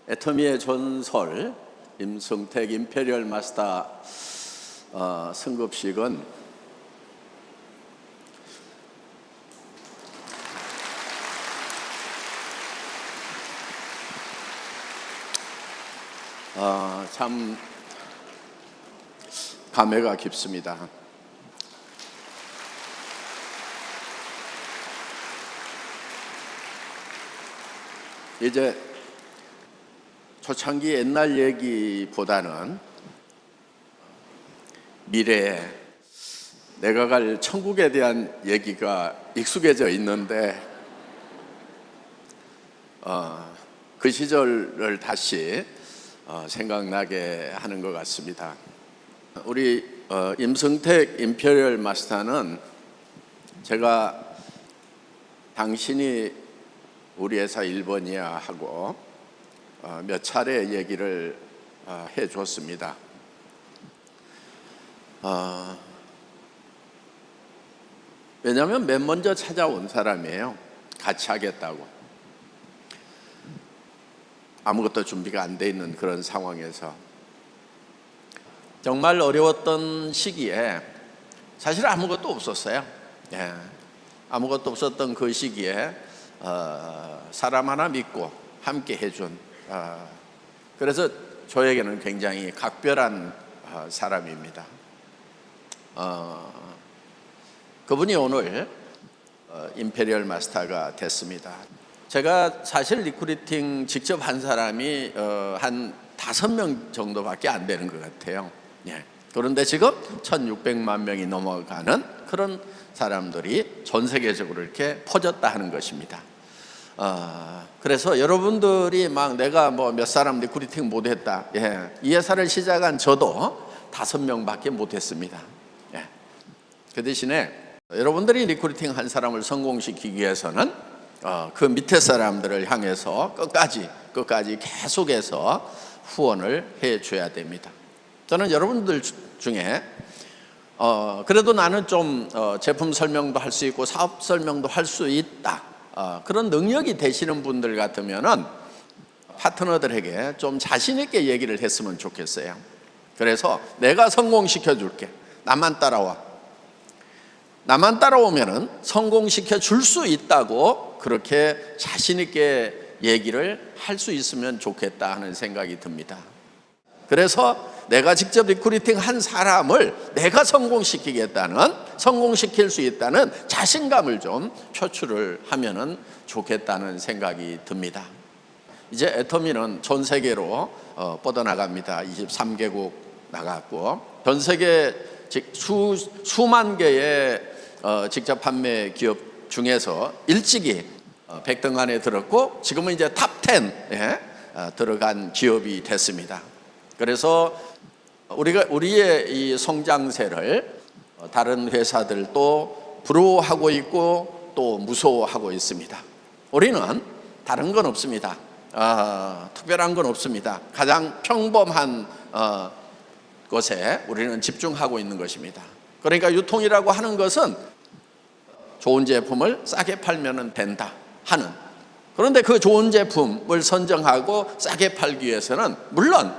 애터미의 전설 임성택 임페리얼 마스터 승급식은 참 감회가 깊습니다. 이제 초창기 옛날 얘기보다는 미래에 내가 갈 천국에 대한 얘기가 익숙해져 있는데 그 시절을 다시 생각나게 하는 것 같습니다. 우리 임성택 임페리얼 마스터는 제가 당신이 우리 회사 1번이야 하고 몇 차례 얘기를 해줬습니다. 왜냐하면 맨 먼저 찾아온 사람이에요. 같이 하겠다고. 아무것도 준비가 안 돼 있는 그런 상황에서 정말 어려웠던 시기에 사실 아무것도 없었어요. 아무것도 없었던 그 시기에 사람 하나 믿고 함께 해준, 그래서 저에게는 굉장히 각별한 사람입니다. 그분이 오늘 임페리얼 마스터가 됐습니다. 제가 사실 리크루팅 직접 한 사람이 한 5명 정도밖에 안 되는 것 같아요. 그런데 지금 1600만 명이 넘어가는 그런 사람들이 전 세계적으로 이렇게 퍼졌다 하는 것입니다. 그래서 여러분들이 막 내가 뭐 몇 사람 리크루팅 못했다, 이 회사를 시작한 저도 5명밖에 못했습니다. 그 대신에 여러분들이 리크루팅 한 사람을 성공시키기 위해서는 그 밑에 사람들을 향해서 끝까지 계속해서 후원을 해줘야 됩니다. 저는 여러분들 중에 그래도 나는 좀 제품 설명도 할 수 있고 사업 설명도 할 수 있다, 그런 능력이 되시는 분들 같으면은 파트너들에게 좀 자신 있게 얘기를 했으면 좋겠어요. 그래서 내가 성공시켜 줄게, 나만 따라와. 나만 따라오면은 성공시켜 줄 수 있다고 그렇게 자신 있게 얘기를 할 수 있으면 좋겠다 하는 생각이 듭니다. 그래서 내가 직접 리크루팅 한 사람을 내가 성공시킬 수 있다는 자신감을 좀 표출을 하면은 좋겠다는 생각이 듭니다. 이제 애터미는 전 세계로 뻗어나갑니다. 23개국 나갔고 전 세계 수만 개의 직접 판매 기업 중에서 일찍이 100등 안에 들었고 지금은 이제 탑 10에 들어간 기업이 됐습니다. 그래서 우리의 이 성장세를 다른 회사들도 부러워하고 있고 또 무서워하고 있습니다. 우리는 다른 건 없습니다. 특별한 건 없습니다. 가장 평범한 것에 우리는 집중하고 있는 것입니다. 그러니까 유통이라고 하는 것은 좋은 제품을 싸게 팔면 된다 하는, 그런데 그 좋은 제품을 선정하고 싸게 팔기 위해서는 물론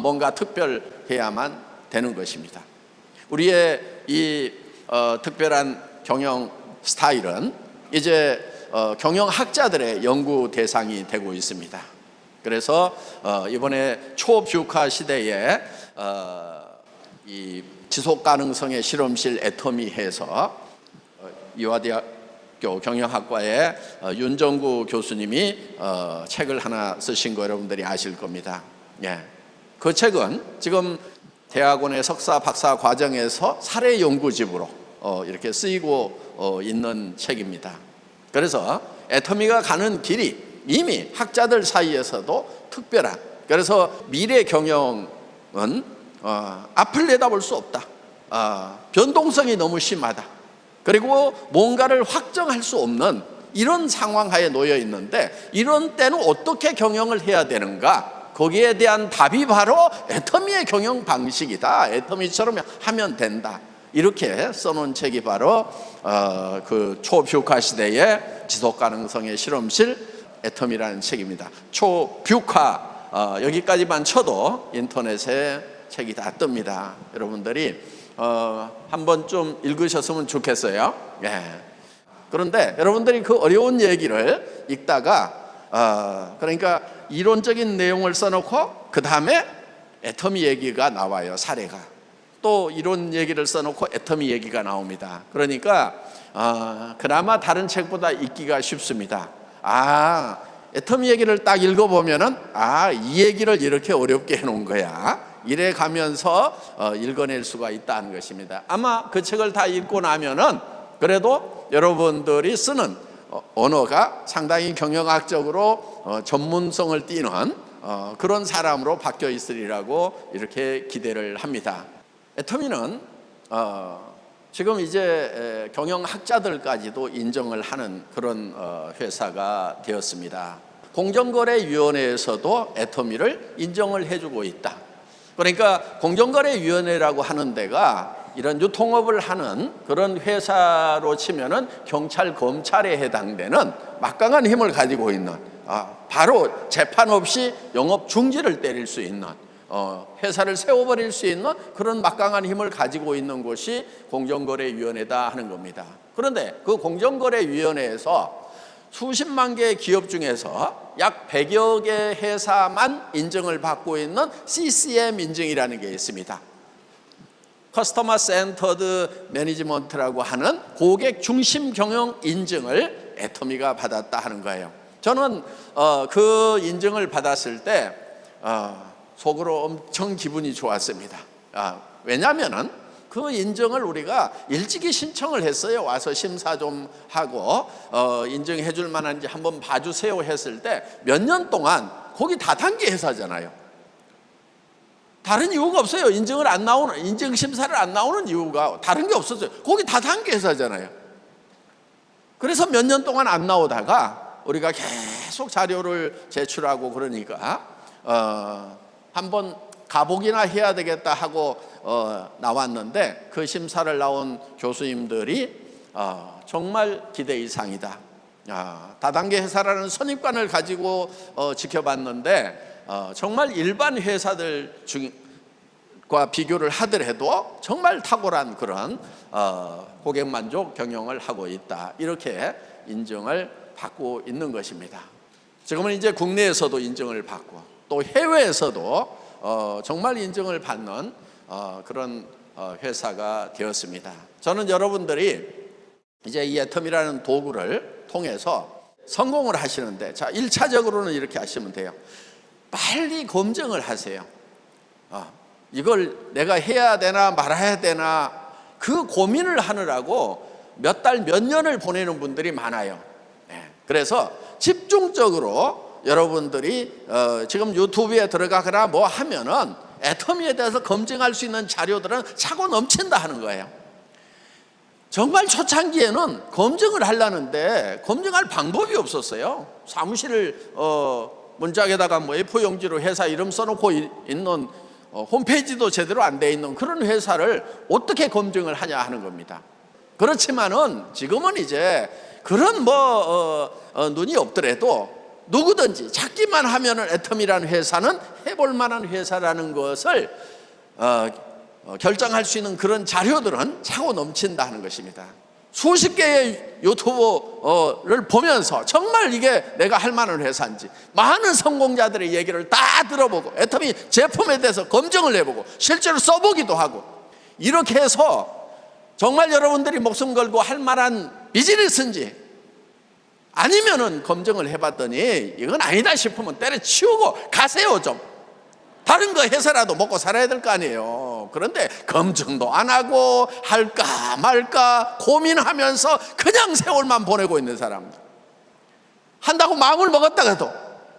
뭔가 특별해야만 되는 것입니다. 우리의 이 특별한 경영 스타일은 이제 경영학자들의 연구 대상이 되고 있습니다. 그래서 이번에 초뷰카 시대에 이 지속가능성의 실험실 애터미해서 이화대학교 경영학과의 윤정구 교수님이 책을 하나 쓰신 거 여러분들이 아실 겁니다. 그 책은 지금 대학원의 석사 박사 과정에서 사례 연구집으로 이렇게 쓰이고 있는 책입니다. 그래서 애터미가 가는 길이 이미 학자들 사이에서도 특별한, 그래서 미래 경영은 앞을 내다볼 수 없다, 변동성이 너무 심하다, 그리고 뭔가를 확정할 수 없는 이런 상황하에 놓여 있는데 이런 때는 어떻게 경영을 해야 되는가, 거기에 대한 답이 바로 애터미의 경영 방식이다, 애터미처럼 하면 된다, 이렇게 써놓은 책이 바로 그 초뷰카 시대의 지속가능성의 실험실 애터미라는 책입니다. 초뷰카 여기까지만 쳐도 인터넷에 책이 다 뜹니다. 여러분들이 한번 좀 읽으셨으면 좋겠어요. 예. 그런데 여러분들이 그 어려운 얘기를 읽다가 그러니까 이론적인 내용을 써놓고 그 다음에 애터미 얘기가 나와요. 사례가. 또 이론 얘기를 써놓고 애터미 얘기가 나옵니다. 그러니까 그나마 다른 책보다 읽기가 쉽습니다. 애터미 얘기를 딱 읽어보면은 이 얘기를 이렇게 어렵게 해놓은 거야. 이래 가면서 읽어낼 수가 있다는 것입니다. 아마 그 책을 다 읽고 나면은 그래도 여러분들이 쓰는 언어가 상당히 경영학적으로 전문성을 띠는 그런 사람으로 바뀌어 있으리라고 이렇게 기대를 합니다. 애터미는 지금 이제 경영학자들까지도 인정을 하는 그런 회사가 되었습니다. 공정거래위원회에서도 애터미를 인정을 해주고 있다. 그러니까 공정거래위원회라고 하는 데가 이런 유통업을 하는 그런 회사로 치면은 경찰, 검찰에 해당되는 막강한 힘을 가지고 있는 바로 재판 없이 영업 중지를 때릴 수 있는 회사를 세워버릴 수 있는 그런 막강한 힘을 가지고 있는 곳이 공정거래위원회다 하는 겁니다. 그런데 그 공정거래위원회에서 수십만 개의 기업 중에서 약 100여 개 회사만 인정을 받고 있는 CCM 인증이라는 게 있습니다. 커스터머 센터드 매니지먼트라고 하는 고객 중심 경영 인증을 애터미가 받았다 하는 거예요. 저는 그 인증을 받았을 때 속으로 엄청 기분이 좋았습니다. 왜냐하면은 그 인증을 우리가 일찍이 신청을 했어요. 와서 심사 좀 하고 인증해 줄 만한지 한번 봐주세요 했을 때 몇 년 동안 거기 다단계 회사잖아요. 다른 이유가 없어요. 인증 심사를 안 나오는 이유가 다른 게 없었어요. 거기 다단계 회사잖아요. 그래서 몇 년 동안 안 나오다가 우리가 계속 자료를 제출하고 그러니까 한번 가보기나 해야 되겠다 하고 나왔는데 그 심사를 나온 교수님들이 정말 기대 이상이다. 다단계 회사라는 선입관을 가지고 지켜봤는데 정말 일반 회사들과 비교를 하더라도 정말 탁월한 그런 고객 만족 경영을 하고 있다. 이렇게 인정을 받고 있는 것입니다. 지금은 이제 국내에서도 인정을 받고 또 해외에서도 정말 인정을 받는 그런 회사가 되었습니다. 저는 여러분들이 이제 이 애터미라는 도구를 통해서 성공을 하시는데 1차적으로는 이렇게 하시면 돼요. 빨리 검증을 하세요. 이걸 내가 해야 되나 말아야 되나 그 고민을 하느라고 몇 달, 몇 년을 보내는 분들이 많아요. 그래서 집중적으로 여러분들이 지금 유튜브에 들어가거나 뭐 하면은 애터미에 대해서 검증할 수 있는 자료들은 차고 넘친다 하는 거예요. 정말 초창기에는 검증을 하려는데 검증할 방법이 없었어요. 사무실 문짝에다가 뭐 A4 용지로 회사 이름 써놓고 있는 홈페이지도 제대로 안 돼 있는 그런 회사를 어떻게 검증을 하냐 하는 겁니다. 그렇지만은 지금은 이제 그런 눈이 없더라도 누구든지 찾기만 하면은 애터미라는 회사는 해볼 만한 회사라는 것을 결정할 수 있는 그런 자료들은 차고 넘친다 하는 것입니다. 수십 개의 유튜브를 보면서 정말 이게 내가 할 만한 회사인지 많은 성공자들의 얘기를 다 들어보고 애터미 제품에 대해서 검증을 해보고 실제로 써보기도 하고 이렇게 해서 정말 여러분들이 목숨 걸고 할 만한 비즈니스인지 아니면은 검증을 해봤더니 이건 아니다 싶으면 때려치우고 가세요. 좀 다른 거 해서라도 먹고 살아야 될 거 아니에요. 그런데 검증도 안 하고 할까 말까 고민하면서 그냥 세월만 보내고 있는 사람들, 한다고 마음을 먹었다 해도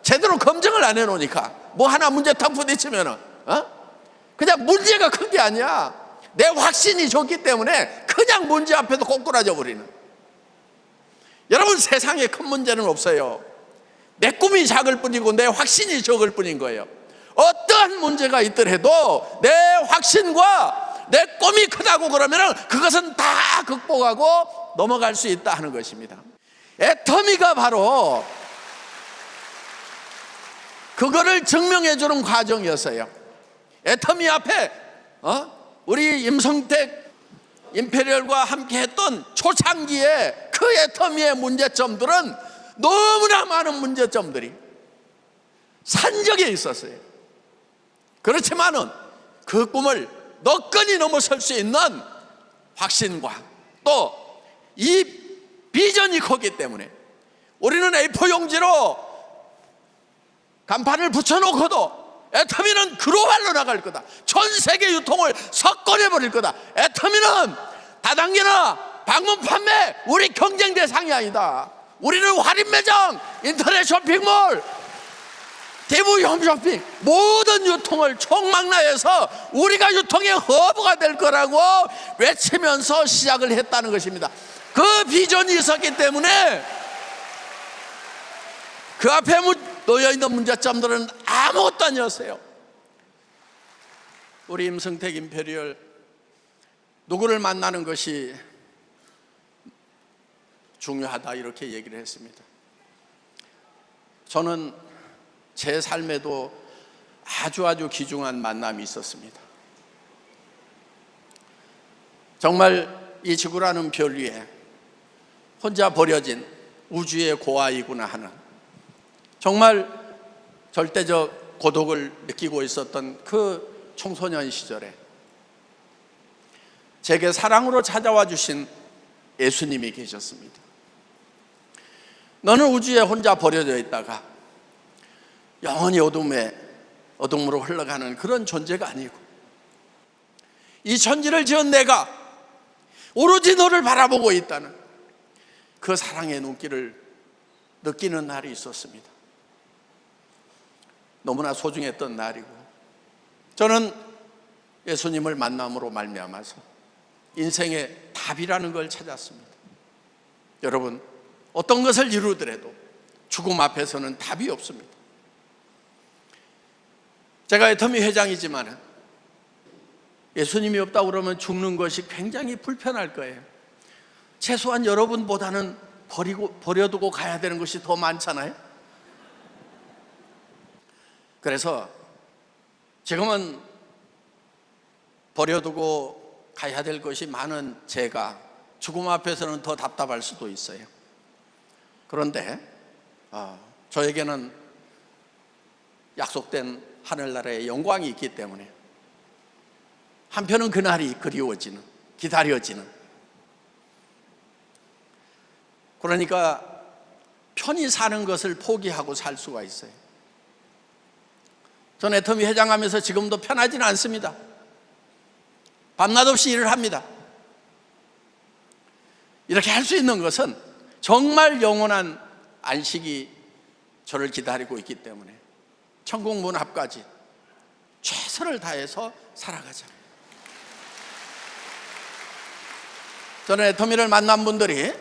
제대로 검증을 안 해놓으니까 뭐 하나 문제 탁 부딪히면은 그냥 문제가 큰 게 아니야. 내 확신이 좋기 때문에 그냥 문제 앞에도 꼬꾸라져 버리는. 여러분, 세상에 큰 문제는 없어요. 내 꿈이 작을 뿐이고 내 확신이 적을 뿐인 거예요. 어떠한 문제가 있더라도 내 확신과 내 꿈이 크다고 그러면 그것은 다 극복하고 넘어갈 수 있다 하는 것입니다. 애터미가 바로 그거를 증명해 주는 과정이었어요. 애터미 앞에 우리 임성택 임페리얼과 함께 했던 초창기에 그 애터미의 문제점들은 너무나 많은 문제점들이 산적에 있었어요. 그렇지만은 그 꿈을 너끈히 넘어설 수 있는 확신과 또 이 비전이 컸기 때문에 우리는 A4 용지로 간판을 붙여놓고도 애터미는 글로벌로 나갈 거다, 전 세계 유통을 석권해버릴 거다, 애터미는 다단계나 방문 판매 우리 경쟁 대상이 아니다, 우리는 할인 매장, 인터넷 쇼핑몰, 대부 홈쇼핑 모든 유통을 총망라해서 우리가 유통의 허브가 될 거라고 외치면서 시작을 했다는 것입니다. 그 비전이 있었기 때문에 그 앞에 놓여있는 문제점들은 아무것도 아니었어요. 우리 임성택 임페리얼 누구를 만나는 것이 중요하다 이렇게 얘기를 했습니다. 저는 제 삶에도 아주 귀중한 만남이 있었습니다. 정말 이 지구라는 별 위에 혼자 버려진 우주의 고아이구나 하는, 정말 절대적 고독을 느끼고 있었던 그 청소년 시절에 제게 사랑으로 찾아와 주신 예수님이 계셨습니다. 너는 우주에 혼자 버려져 있다가 영원히 어둠으로 흘러가는 그런 존재가 아니고, 이 천지를 지은 내가 오로지 너를 바라보고 있다는 그 사랑의 눈길을 느끼는 날이 있었습니다. 너무나 소중했던 날이고, 저는 예수님을 만남으로 말미암아서 인생의 답이라는 걸 찾았습니다. 여러분, 어떤 것을 이루더라도 죽음 앞에서는 답이 없습니다. 제가 애터미 회장이지만 예수님이 없다고 그러면 죽는 것이 굉장히 불편할 거예요. 최소한 여러분보다는 버려두고 가야 되는 것이 더 많잖아요. 그래서 지금은 버려두고 가야 될 것이 많은 제가 죽음 앞에서는 더 답답할 수도 있어요. 그런데 저에게는 약속된 하늘나라의 영광이 있기 때문에 한편은 그날이 그리워지는, 기다려지는, 그러니까 편히 사는 것을 포기하고 살 수가 있어요. 전 애터미 회장하면서 지금도 편하지는 않습니다. 밤낮 없이 일을 합니다. 이렇게 할 수 있는 것은 정말 영원한 안식이 저를 기다리고 있기 때문에 천국 문 앞까지 최선을 다해서 살아가자. 저는 애터미를 만난 분들이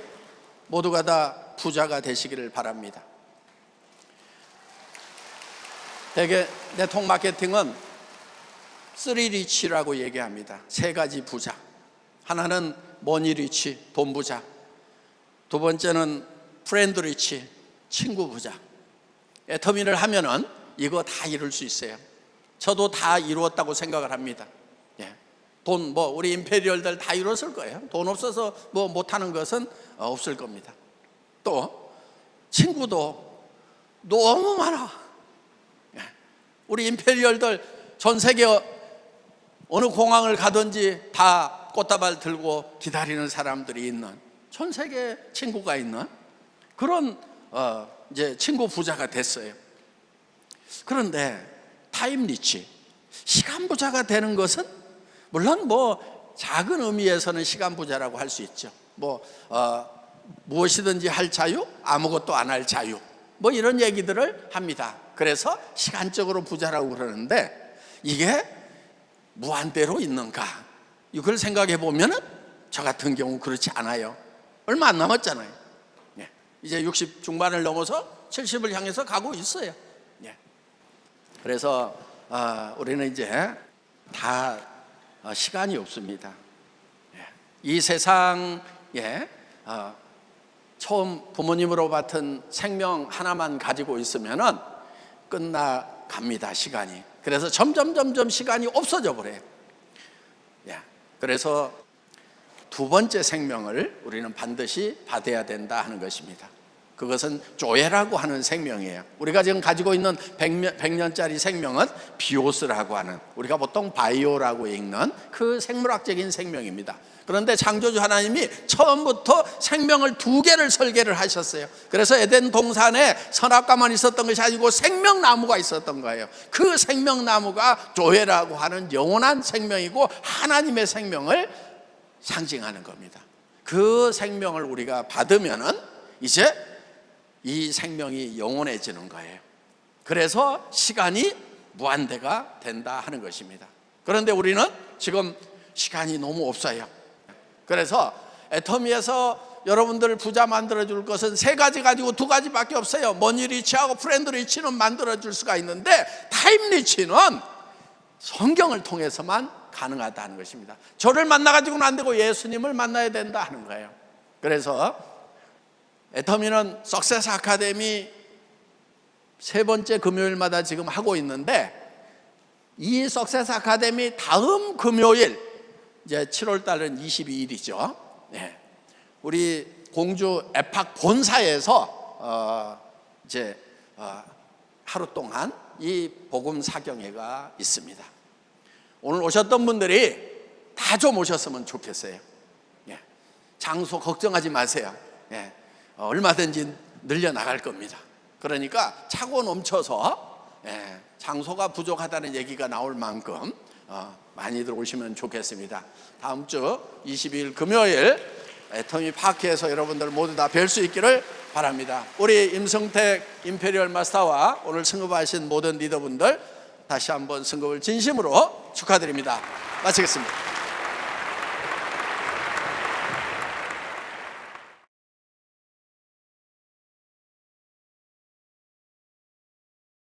모두가 다 부자가 되시기를 바랍니다. 대개 네트워크 마케팅은 3리치라고 얘기합니다. 세 가지 부자. 하나는 머니 리치, 돈 부자. 두 번째는 프렌드 리치, 친구 부자. 애터미를 하면은 이거 다 이룰 수 있어요. 저도 다 이루었다고 생각을 합니다. 돈, 우리 임페리얼들 다 이뤘을 거예요. 돈 없어서 못하는 것은 없을 겁니다. 또 친구도 너무 많아. 우리 임페리얼들 전 세계 어느 공항을 가든지 다 꽃다발 들고 기다리는 사람들이 있는, 전 세계 친구가 있는 그런 이제 친구 부자가 됐어요. 그런데 타임 리치, 시간 부자가 되는 것은 물론 작은 의미에서는 시간 부자라고 할 수 있죠. 무엇이든지 할 자유, 아무것도 안 할 자유, 이런 얘기들을 합니다. 그래서 시간적으로 부자라고 그러는데 이게 무한대로 있는가? 이걸 생각해 보면은 저 같은 경우 그렇지 않아요. 얼마 안 남았잖아요. 이제 60 중반을 넘어서 70을 향해서 가고 있어요. 그래서 우리는 이제 다 시간이 없습니다. 이 세상에 처음 부모님으로 받은 생명 하나만 가지고 있으면은 끝나갑니다. 시간이. 그래서 점점 시간이 없어져 버려요. 그래서 두 번째 생명을 우리는 반드시 받아야 된다 하는 것입니다. 그것은 조회라고 하는 생명이에요. 우리가 지금 가지고 있는 100년짜리 생명은 비오스라고 하는, 우리가 보통 바이오라고 읽는 그 생물학적인 생명입니다. 그런데 창조주 하나님이 처음부터 생명을 두 개를 설계를 하셨어요. 그래서 에덴 동산에 선악과만 있었던 것이 아니고 생명나무가 있었던 거예요. 그 생명나무가 조회라고 하는 영원한 생명이고 하나님의 생명을 상징하는 겁니다. 그 생명을 우리가 받으면은 이제 이 생명이 영원해지는 거예요. 그래서 시간이 무한대가 된다 하는 것입니다. 그런데 우리는 지금 시간이 너무 없어요. 그래서 애터미에서 여러분들을 부자 만들어 줄 것은 세 가지 가지고 두 가지밖에 없어요. 머니 리치하고 프렌드 리치는 만들어 줄 수가 있는데 타임 리치는 성경을 통해서만 가능하다는 것입니다. 저를 만나 가지고는 안 되고 예수님을 만나야 된다 하는 거예요. 그래서 애터미는 석세스 아카데미 세 번째 금요일마다 지금 하고 있는데, 이 석세스 아카데미 다음 금요일, 이제 7월 달은 22일이죠. 우리 공주 에팍 본사에서 이제 하루 동안 이 복음 사경회가 있습니다. 오늘 오셨던 분들이 다 좀 오셨으면 좋겠어요. 장소 걱정하지 마세요. 얼마든지 늘려나갈 겁니다. 그러니까 차고 넘쳐서 장소가 부족하다는 얘기가 나올 만큼 많이들 오시면 좋겠습니다. 다음 주 22일 금요일 애터미 파크에서 여러분들 모두 다 뵐 수 있기를 바랍니다. 우리 임성택 임페리얼 마스터와 오늘 승급하신 모든 리더분들 다시 한번 승급을 진심으로 축하드립니다. 마치겠습니다.